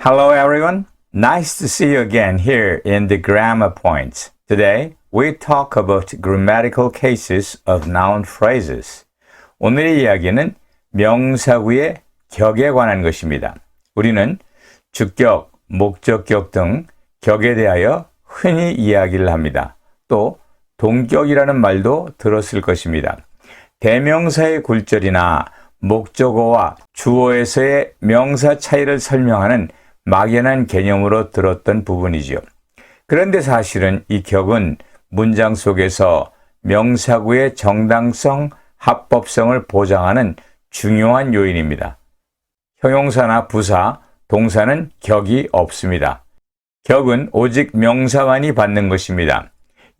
Hello everyone. Nice to see you again here in the Grammar Points. Today we talk about grammatical cases of noun phrases. 오늘의 이야기는 명사구의 격에 관한 것입니다. 우리는 주격, 목적격 등 격에 대하여 흔히 이야기를 합니다. 또 동격이라는 말도 들었을 것입니다. 대명사의 굴절이나 목적어와 주어에서의 명사 차이를 설명하는 막연한 개념으로 들었던 부분이죠. 그런데 사실은 이 격은 문장 속에서 명사구의 정당성, 합법성을 보장하는 중요한 요인입니다. 형용사나 부사, 동사는 격이 없습니다. 격은 오직 명사만이 받는 것입니다.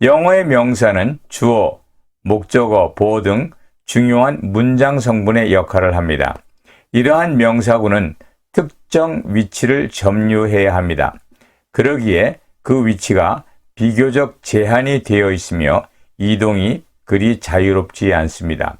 영어의 명사는 주어, 목적어, 보어 등 중요한 문장 성분의 역할을 합니다. 이러한 명사구는 특정 위치를 점유해야 합니다. 그러기에 그 위치가 비교적 제한이 되어 있으며 이동이 그리 자유롭지 않습니다.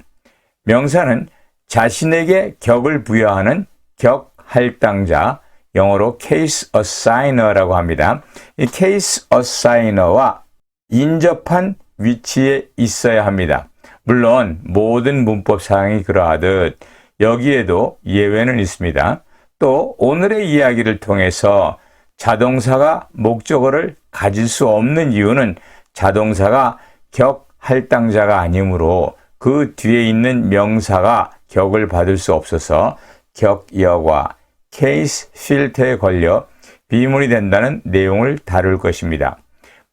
명사는 자신에게 격을 부여하는 격 할당자, 영어로 case assigner라고 합니다. 이 case assigner와 인접한 위치에 있어야 합니다. 물론 모든 문법 사항이 그러하듯 여기에도 예외는 있습니다. 또 오늘의 이야기를 통해서 자동사가 목적어를 가질 수 없는 이유는 자동사가 격 할당자가 아니므로 그 뒤에 있는 명사가 격을 받을 수 없어서 격여과 케이스 필터에 걸려 비문이 된다는 내용을 다룰 것입니다.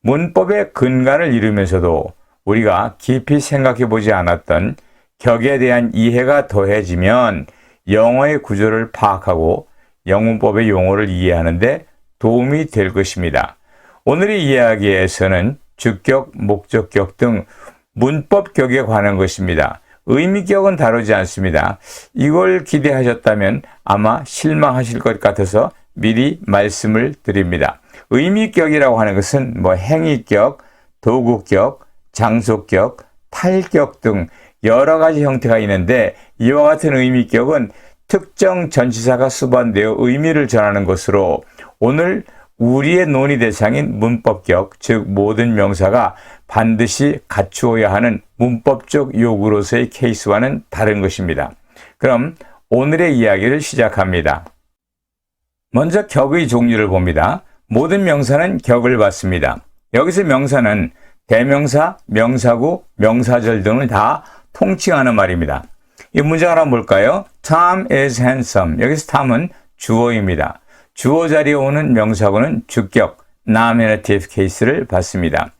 문법의 근간을 이루면서도 우리가 깊이 생각해 보지 않았던 격에 대한 이해가 더해지면 영어의 구조를 파악하고 영문법의 용어를 이해하는 데 도움이 될 것입니다. 오늘의 이야기에서는 주격, 목적격 등 문법격에 관한 것입니다. 의미격은 다루지 않습니다. 이걸 기대하셨다면 아마 실망하실 것 같아서 미리 말씀을 드립니다. 의미격이라고 하는 것은 행위격, 도구격, 장소격, 탈격 등 여러 가지 형태가 있는데 이와 같은 의미격은 특정 전치사가 수반되어 의미를 전하는 것으로 오늘 우리의 논의 대상인 문법격, 즉 모든 명사가 반드시 갖추어야 하는 문법적 요구로서의 케이스와는 다른 것입니다. 그럼 오늘의 이야기를 시작합니다. 먼저 격의 종류를 봅니다. 모든 명사는 격을 받습니다. 여기서 명사는 대명사, 명사구, 명사절 등을 다 통칭하는 말입니다. 이 문장을 한번 볼까요? Tom is handsome. 여기서 Tom은 주어입니다. 주어 자리에 오는 명사구는 주격, nominative case를 받습니다.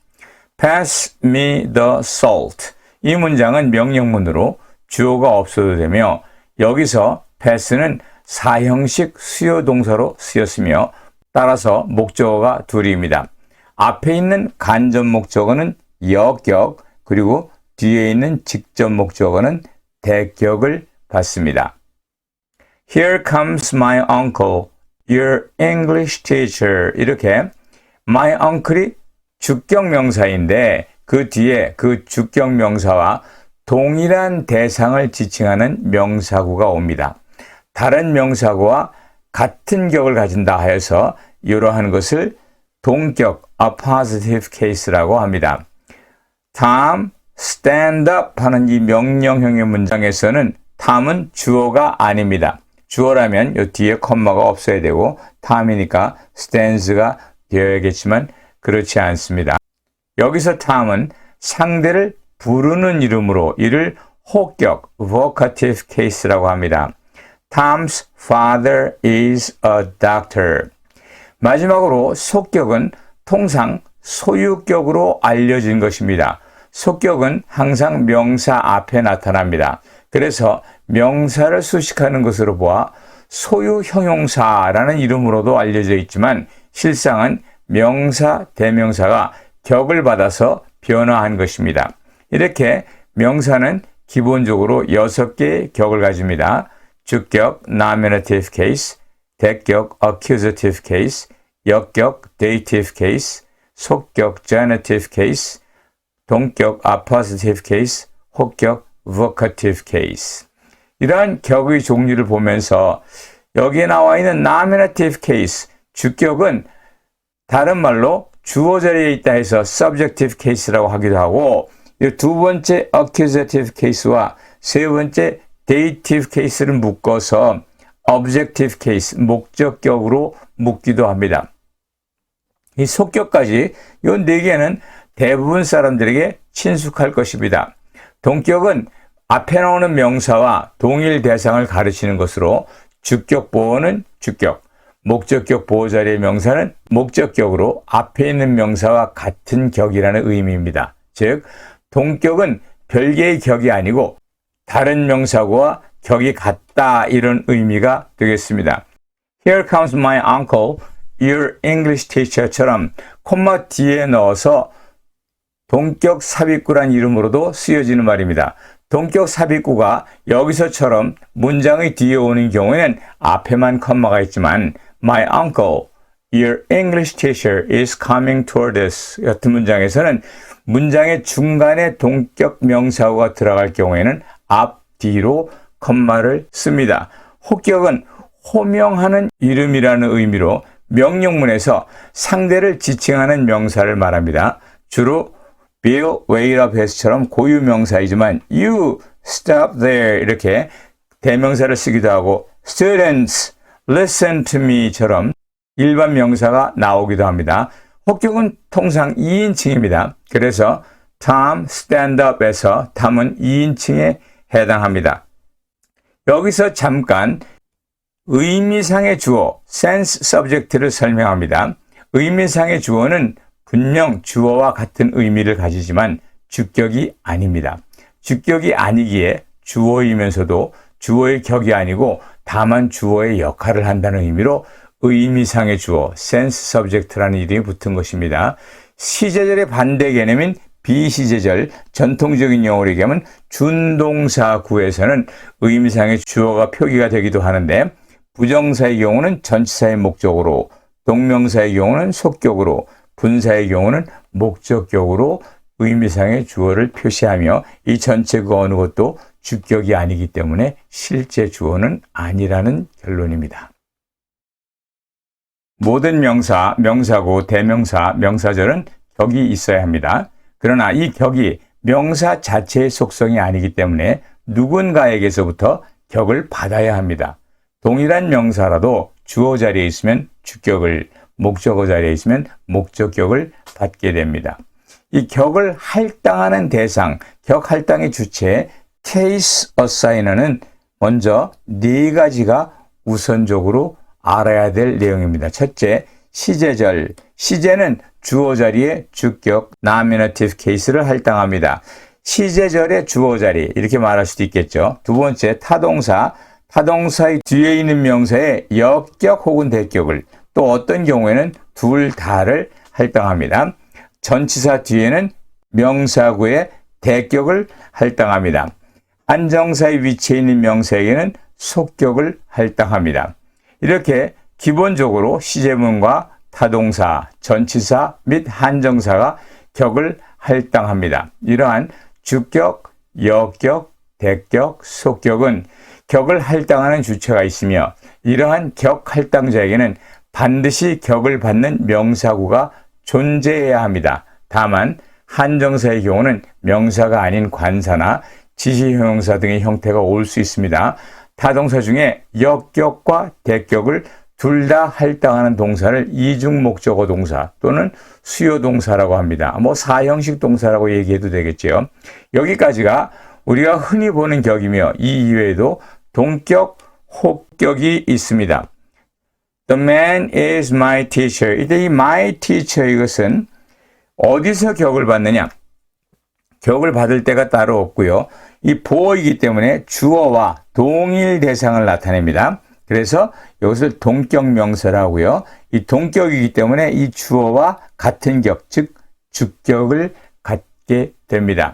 Pass me the salt. 이 문장은 명령문으로 주어가 없어도 되며 여기서 pass는 사형식 수요 동사로 쓰였으며 따라서 목적어가 둘입니다. 앞에 있는 간접 목적어는 여격, 그리고 뒤에 있는 직접 목적어는 대격을 받습니다. Here comes my uncle, your English teacher. 이렇게 my uncle이 주격 명사인데 그 뒤에 그 주격 명사와 동일한 대상을 지칭하는 명사구가 옵니다. 다른 명사구와 같은 격을 가진다 하여서 이러한 것을 동격, appositive case라고 합니다. Tom, stand up 하는 이 명령형의 문장에서는 Tom은 주어가 아닙니다. 주어라면 이 뒤에 컴마가 없어야 되고 Tom이니까 stands가 되어야겠지만 그렇지 않습니다. 여기서 Tom은 상대를 부르는 이름으로 이를 호격, vocative case라고 합니다. Tom's father is a doctor. 마지막으로 속격은 통상 소유격으로 알려진 것입니다. 속격은 항상 명사 앞에 나타납니다. 그래서 명사를 수식하는 것으로 보아 소유 형용사라는 이름으로도 알려져 있지만 실상은 명사, 대명사가 격을 받아서 변화한 것입니다. 이렇게 명사는 기본적으로 6개의 격을 가집니다. 주격, nominative case, 대격, accusative case, 역격, dative case, 속격, genitive case, 동격, appositive case, 혹격, vocative case. 이러한 격의 종류를 보면서 여기에 나와 있는 nominative case, 주격은 다른 말로 주어 자리에 있다 해서 subjective case라고 하기도 하고, 이 두 번째 accusative case와 세 번째 dative case를 묶어서 objective case, 목적격으로 묶기도 합니다. 이 속격까지 이 네 개는 대부분 사람들에게 친숙할 것입니다. 동격은 앞에 나오는 명사와 동일 대상을 가르치는 것으로 주격 보어는 주격, 목적격 보어 자리의 명사는 목적격으로 앞에 있는 명사와 같은 격이라는 의미입니다. 즉, 동격은 별개의 격이 아니고 다른 명사구와 격이 같다 이런 의미가 되겠습니다. Here comes my uncle, your English teacher처럼 콤마 뒤에 넣어서 동격 삽입구란 이름으로도 쓰여지는 말입니다. 동격 삽입구가 여기서처럼 문장의 뒤에 오는 경우에는 앞에만 콤마가 있지만 My uncle, your English teacher is coming toward us 같은 문장에서는 문장의 중간에 동격 명사구가 들어갈 경우에는 앞, 뒤로 콤마를 씁니다. 혹격은 호명하는 이름이라는 의미로 명령문에서 상대를 지칭하는 명사를 말합니다. 주로 Bill, wait up 해서처럼 고유 명사이지만 You, stop there 이렇게 대명사를 쓰기도 하고 Students, listen to me처럼 일반 명사가 나오기도 합니다. 혹격은 통상 2인칭입니다. 그래서 Tom, stand up에서 Tom은 2인칭에 해당합니다. 여기서 잠깐 의미상의 주어, sense subject를 설명합니다. 의미상의 주어는 분명 주어와 같은 의미를 가지지만 주격이 아닙니다. 주격이 아니기에 주어이면서도 주어의 격이 아니고 다만 주어의 역할을 한다는 의미로 의미상의 주어, sense subject라는 이름이 붙은 것입니다. 시제절의 반대 개념인 비시제절, 전통적인 용어로 얘기하면 준동사구에서는 의미상의 주어가 표기가 되기도 하는데 부정사의 경우는 전치사의 목적으로, 동명사의 경우는 속격으로, 분사의 경우는 목적격으로 의미상의 주어를 표시하며 이 전체 그 어느 것도 주격이 아니기 때문에 실제 주어는 아니라는 결론입니다. 모든 명사, 명사구, 대명사, 명사절은 격이 있어야 합니다. 그러나 이 격이 명사 자체의 속성이 아니기 때문에 누군가에게서부터 격을 받아야 합니다. 동일한 명사라도 주어 자리에 있으면 주격을, 목적어 자리에 있으면 목적격을 받게 됩니다. 이 격을 할당하는 대상, 격 할당의 주체, case assigner는 먼저 네 가지가 우선적으로 알아야 될 내용입니다. 첫째, 시제절. 시제는 주어 자리에 주격, nominative case를 할당합니다. 시제절의 주어 자리, 이렇게 말할 수도 있겠죠. 두 번째, 타동사. 타동사의 뒤에 있는 명사의 역격 혹은 대격을, 또 어떤 경우에는 둘 다를 할당합니다. 전치사 뒤에는 명사구의 대격을 할당합니다. 한정사의 위치에 있는 명사에게는 속격을 할당합니다. 이렇게 기본적으로 시제문과 타동사, 전치사 및 한정사가 격을 할당합니다. 이러한 주격, 역격, 대격, 속격은 격을 할당하는 주체가 있으며 이러한 격 할당자에게는 반드시 격을 받는 명사구가 존재해야 합니다. 다만 한정사의 경우는 명사가 아닌 관사나 지시형용사 등의 형태가 올 수 있습니다. 타동사 중에 역격과 대격을 둘 다 할당하는 동사를 이중목적어 동사 또는 수요동사라고 합니다. 사형식 동사라고 얘기해도 되겠죠. 여기까지가 우리가 흔히 보는 격이며 이 이외에도 동격, 혹격이 있습니다. The man is my teacher. 이때 이 my teacher 이것은 어디서 격을 받느냐? 격을 받을 때가 따로 없고요. 이 보어이기 때문에 주어와 동일 대상을 나타냅니다. 그래서 이것을 동격 명사라고 하고요. 이 동격이기 때문에 이 주어와 같은 격, 즉 주격을 갖게 됩니다.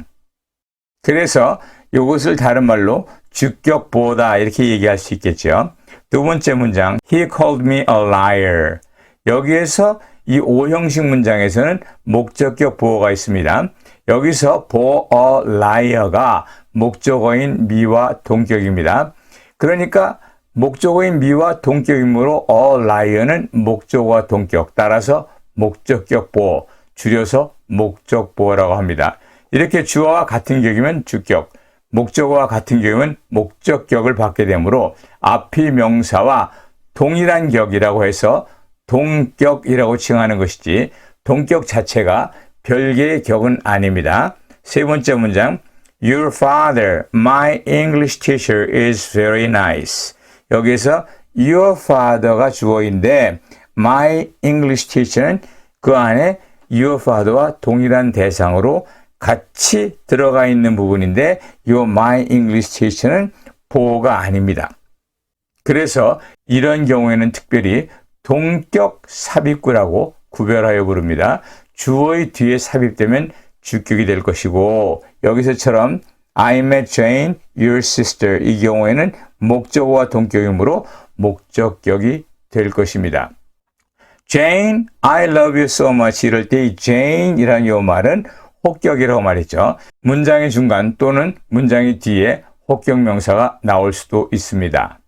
그래서 이것을 다른 말로 주격 보어다 이렇게 얘기할 수 있겠죠. 두 번째 문장, He called me a liar. 여기에서 이 오형식 문장에서는 목적격 보어가 있습니다. 여기서 for a liar가 목적어인 me와 동격입니다. 그러니까 목적어인 me와 동격이므로 a lion은 목적어와 동격, 따라서 목적격 보어, 줄여서 목적보어라고 합니다. 이렇게 주어와 같은 격이면 주격, 목적어와 같은 격이면 목적격을 받게 되므로 앞이 명사와 동일한 격이라고 해서 동격이라고 칭하는 것이지 동격 자체가 별개의 격은 아닙니다. 세 번째 문장, Your father, my English teacher is very nice. 여기서 Your father가 주어인데 My English teacher는 그 안에 Your father와 동일한 대상으로 같이 들어가 있는 부분인데 Your My English teacher는 보어가 아닙니다. 그래서 이런 경우에는 특별히 동격 삽입구라고 구별하여 부릅니다. 주어의 뒤에 삽입되면 주격이 될 것이고 여기서처럼 I met Jane, your sister 이 경우에는 목적어와 동격이므로 목적격이 될 것입니다. Jane, I love you so much 이럴 때 이 Jane이라는 이 말은 혹격이라고 말했죠. 문장의 중간 또는 문장의 뒤에 혹격 명사가 나올 수도 있습니다.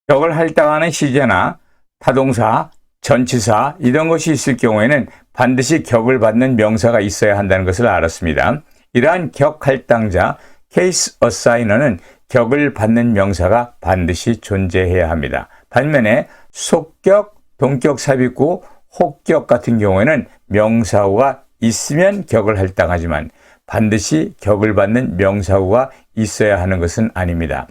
격을 할당하는 시제나 타동사, 전치사 이런 것이 있을 경우에는 반드시 격을 받는 명사가 있어야 한다는 것을 알았습니다. 이러한 격 할당자, case assigner는 격을 받는 명사가 반드시 존재해야 합니다. 반면에 속격, 동격 삽입구, 혹격 같은 경우에는 명사구가 있으면 격을 할당하지만 반드시 격을 받는 명사구가 있어야 하는 것은 아닙니다.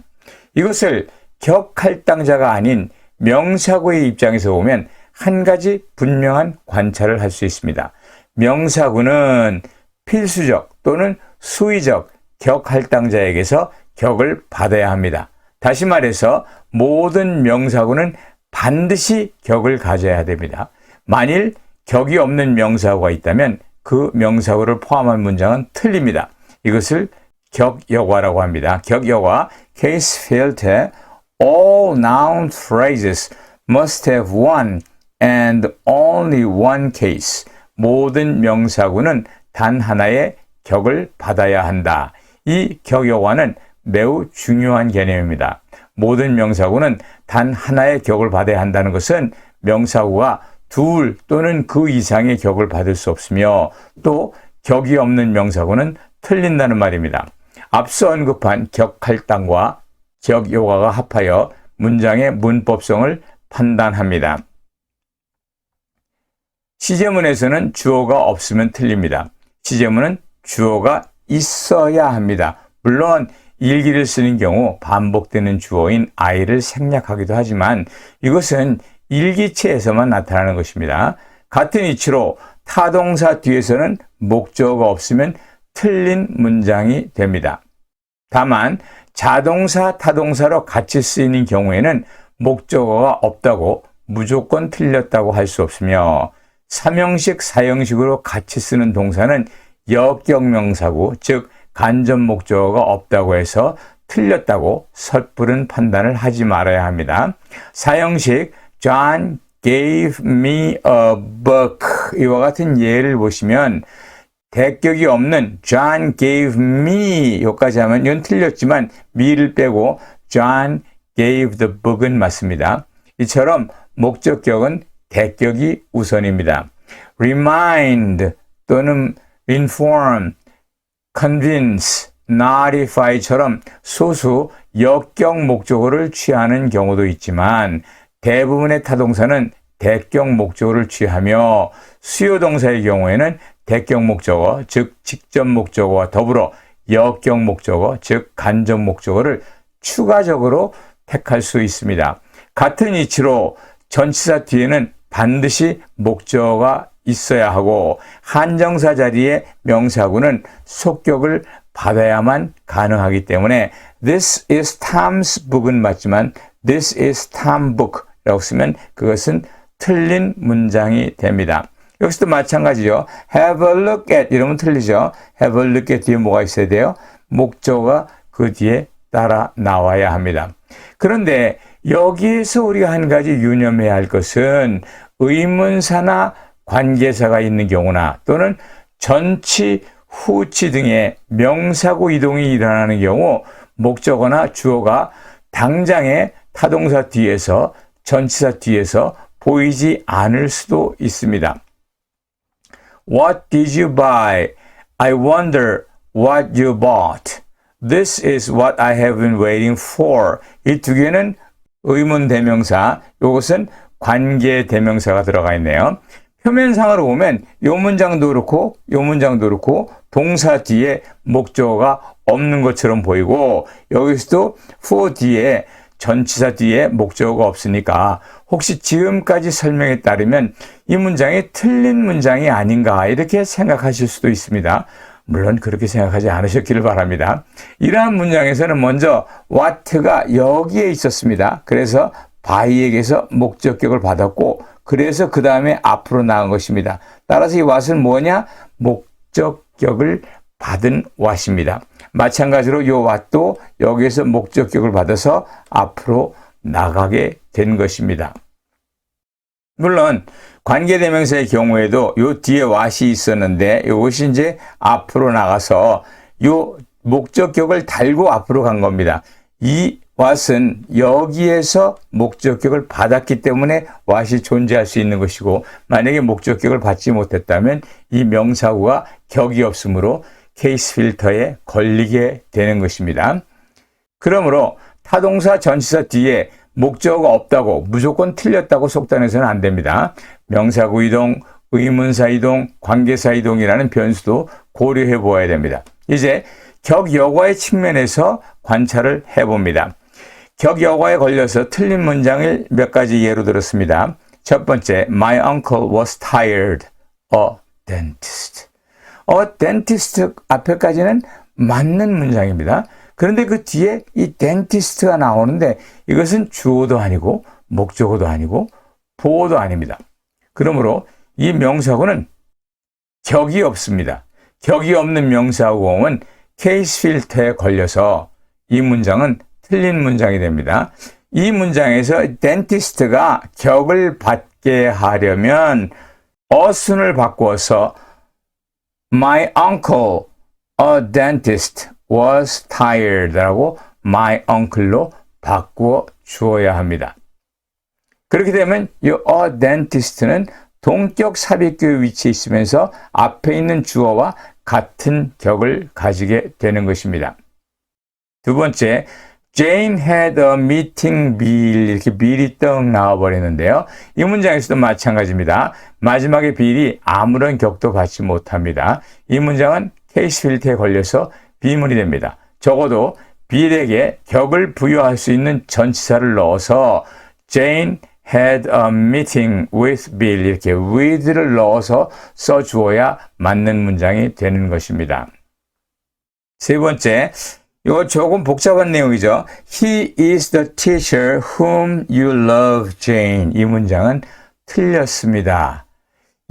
이것을 격 할당자가 아닌 명사구의 입장에서 보면 한 가지 분명한 관찰을 할 수 있습니다. 명사구는 필수적 또는 수의적 격 할당자에게서 격을 받아야 합니다. 다시 말해서 모든 명사구는 반드시 격을 가져야 됩니다. 만일 격이 없는 명사구가 있다면 그 명사구를 포함한 문장은 틀립니다. 이것을 격여과라고 합니다. 격여과 case field 때 all noun phrases must have one and only one case. 모든 명사구는 단 하나의 격을 받아야 한다. 이 격여과는 매우 중요한 개념입니다. 모든 명사구는 단 하나의 격을 받아야 한다는 것은 명사구가 둘 또는 그 이상의 격을 받을 수 없으며 또 격이 없는 명사구는 틀린다는 말입니다. 앞서 언급한 격 할당과 격여과가 합하여 문장의 문법성을 판단합니다. 시제문에서는 주어가 없으면 틀립니다. 시제문은 주어가 있어야 합니다. 물론 일기를 쓰는 경우 반복되는 주어인 I를 생략하기도 하지만 이것은 일기체에서만 나타나는 것입니다. 같은 이치로 타동사 뒤에서는 목적어가 없으면 틀린 문장이 됩니다. 다만 자동사, 타동사로 같이 쓰이는 경우에는 목적어가 없다고 무조건 틀렸다고 할 수 없으며 삼형식, 사형식으로 같이 쓰는 동사는 역격명사구, 즉 간접 목적어가 없다고 해서 틀렸다고 섣부른 판단을 하지 말아야 합니다. 사형식 John gave me a book 이와 같은 예를 보시면 대격이 없는 John gave me 여기까지 하면 이건 틀렸지만 me를 빼고 John gave the book은 맞습니다. 이처럼 목적격은 대격이 우선입니다. remind 또는 inform, convince, notify처럼 소수 역격 목적어를 취하는 경우도 있지만 대부분의 타동사는 대격 목적어를 취하며 수요 동사의 경우에는 대격 목적어, 즉 직접 목적어와 더불어 역격 목적어, 즉 간접 목적어를 추가적으로 택할 수 있습니다. 같은 이치로 전치사 뒤에는 반드시 목적어가 있어야 하고 한정사 자리에 명사구는 속격을 받아야만 가능하기 때문에 This is Tom's book은 맞지만 This is Tom's book 라고 쓰면 그것은 틀린 문장이 됩니다. 여기서도 마찬가지죠. Have a look at 이러면 틀리죠. Have a look at 뒤에 뭐가 있어야 돼요? 목적어가 그 뒤에 따라 나와야 합니다. 그런데 여기에서 우리가 한 가지 유념해야 할 것은 의문사나 관계사가 있는 경우나 또는 전치, 후치 등의 명사구 이동이 일어나는 경우 목적어나 주어가 당장에 타동사 뒤에서, 전치사 뒤에서 보이지 않을 수도 있습니다. What did you buy? I wonder what you bought. This is what I have been waiting for. 이 두 개는 의문 대명사, 이것은 관계 대명사가 들어가 있네요. 표면상으로 보면 이 문장도 그렇고 이 문장도 그렇고 동사 뒤에 목적어가 없는 것처럼 보이고 여기서도 for 뒤에 전치사 뒤에 목적어가 없으니까 혹시 지금까지 설명에 따르면 이 문장이 틀린 문장이 아닌가 이렇게 생각하실 수도 있습니다. 물론 그렇게 생각하지 않으셨기를 바랍니다. 이러한 문장에서는 먼저 what가 여기에 있었습니다. 그래서 by에게서 목적격을 받았고 그래서 그 다음에 앞으로 나간 것입니다. 따라서 이 what은 뭐냐? 목적격을 받은 what입니다. 마찬가지로 이 what도 여기에서 목적격을 받아서 앞으로 나가게 된 것입니다. 물론 관계대명사의 경우에도 요 뒤에 what이 있었는데 이것이 이제 앞으로 나가서 요 목적격을 달고 앞으로 간 겁니다. 이 what은 여기에서 목적격을 받았기 때문에 what이 존재할 수 있는 것이고 만약에 목적격을 받지 못했다면 이 명사구가 격이 없으므로 케이스 필터에 걸리게 되는 것입니다. 그러므로 타동사 전치사 뒤에 목적어가 없다고 무조건 틀렸다고 속단해서는 안 됩니다. 명사구 이동, 의문사 이동, 관계사 이동이라는 변수도 고려해 보아야 됩니다. 이제 격여과의 측면에서 관찰을 해봅니다. 격여과에 걸려서 틀린 문장을 몇 가지 예로 들었습니다. 첫 번째, My uncle was tired. A dentist. A dentist 앞에까지는 맞는 문장입니다. 그런데 그 뒤에 이 dentist가 나오는데 이것은 주어도 아니고 목적어도 아니고 보어도 아닙니다. 그러므로 이 명사구는 격이 없습니다. 격이 없는 명사구는 케이스 필터에 걸려서 이 문장은 틀린 문장이 됩니다. 이 문장에서 dentist가 격을 받게 하려면 어순을 바꾸어서 My uncle, a dentist, was tired 라고 my uncle로 바꾸어 주어야 합니다. 그렇게 되면 이 a dentist는 동격 삽입구의 위치에 있으면서 앞에 있는 주어와 같은 격을 가지게 되는 것입니다. 두 번째, Jane had a meeting bill 이렇게 bill이 떡 나와버리는데요. 이 문장에서도 마찬가지입니다. 마지막에 bill이 아무런 격도 받지 못합니다. 이 문장은 케이스 필터에 걸려서 비문이 됩니다. 적어도 bill에게 격을 부여할 수 있는 전치사를 넣어서 Jane had a meeting with Bill 이렇게 with를 넣어서 써주어야 맞는 문장이 되는 것입니다. 세 번째, 이거 조금 복잡한 내용이죠. He is the teacher whom you love, Jane. 이 문장은 틀렸습니다.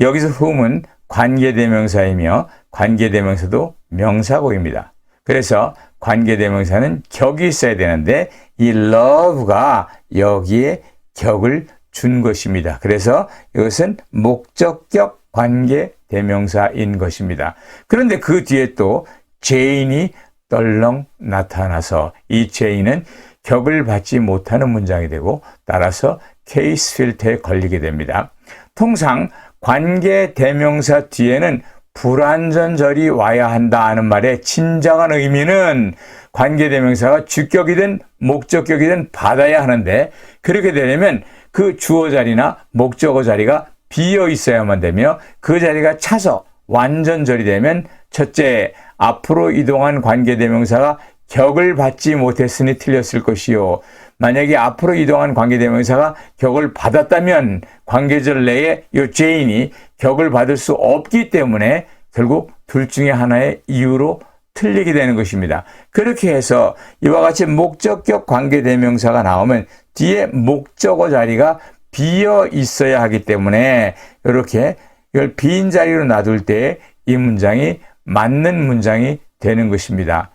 여기서 whom은 관계대명사이며 관계대명사도 명사구입니다. 그래서 관계대명사는 격이 있어야 되는데 이 love가 여기에 격을 준 것입니다. 그래서 이것은 목적격 관계대명사인 것입니다. 그런데 그 뒤에 또 Jane이 떨렁 나타나서 이 Jane은 격을 받지 못하는 문장이 되고 따라서 케이스 필터에 걸리게 됩니다. 통상 관계대명사 뒤에는 불완전절이 와야 한다 하는 말의 진정한 의미는 관계대명사가 주격이든 목적격이든 받아야 하는데 그렇게 되려면 그 주어 자리나 목적어 자리가 비어 있어야만 되며 그 자리가 차서 완전절이 되면 첫째, 앞으로 이동한 관계대명사가 격을 받지 못했으니 틀렸을 것이요. 만약에 앞으로 이동한 관계대명사가 격을 받았다면 관계절 내에 이 Jane이 격을 받을 수 없기 때문에 결국 둘 중에 하나의 이유로 틀리게 되는 것입니다. 그렇게 해서 이와 같이 목적격 관계대명사가 나오면 뒤에 목적어 자리가 비어 있어야 하기 때문에 이렇게 이걸 빈 자리로 놔둘 때 이 문장이 맞는 문장이 되는 것입니다.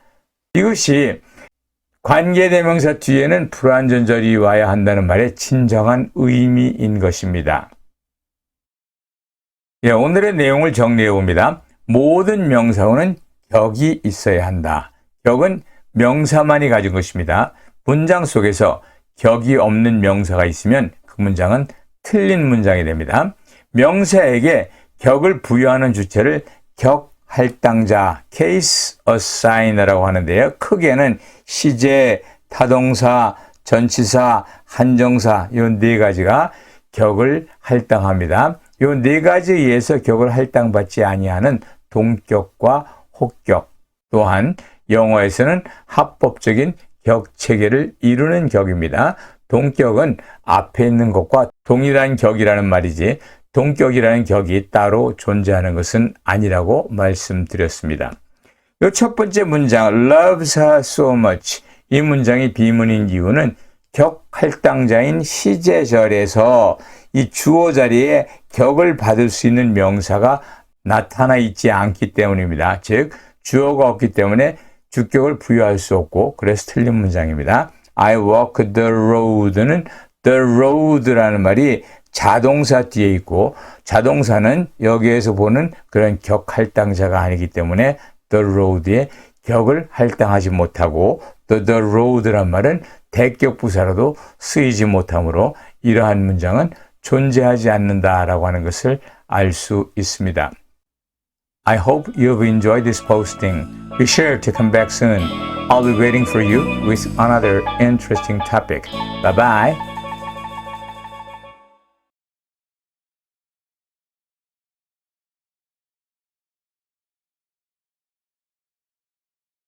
이것이 관계대명사 뒤에는 불완전절이 와야 한다는 말의 진정한 의미인 것입니다. 오늘의 내용을 정리해 봅니다. 모든 명사어는 격이 있어야 한다. 격은 명사만이 가진 것입니다. 문장 속에서 격이 없는 명사가 있으면 그 문장은 틀린 문장이 됩니다. 명사에게 격을 부여하는 주체를 격할당자, case assigner라고 하는데요. 크게는 시제, 타동사, 전치사, 한정사 이 네 가지가 격을 할당합니다. 이 네 가지에 의해서 격을 할당받지 아니하는 동격과 혹격, 또한 영어에서는 합법적인 격 체계를 이루는 격입니다. 동격은 앞에 있는 것과 동일한 격이라는 말이지 동격이라는 격이 따로 존재하는 것은 아니라고 말씀드렸습니다. 이 첫 번째 문장 loves her so much, 이 문장이 비문인 이유는 격 할당자인 시제절에서 이 주어 자리에 격을 받을 수 있는 명사가 나타나 있지 않기 때문입니다. 즉 주어가 없기 때문에 주격을 부여할 수 없고 그래서 틀린 문장입니다. I walk the road는 the road라는 말이 자동사 뒤에 있고 자동사는 여기에서 보는 그런 격 할당자가 아니기 때문에 the road에 격을 할당하지 못하고 the road란 말은 대격 부사로도 쓰이지 못하므로 이러한 문장은 존재하지 않는다라고 하는 것을 알 수 있습니다. I hope you've enjoyed this posting. Be sure to come back soon. I'll be waiting for you with another interesting topic. Bye-bye.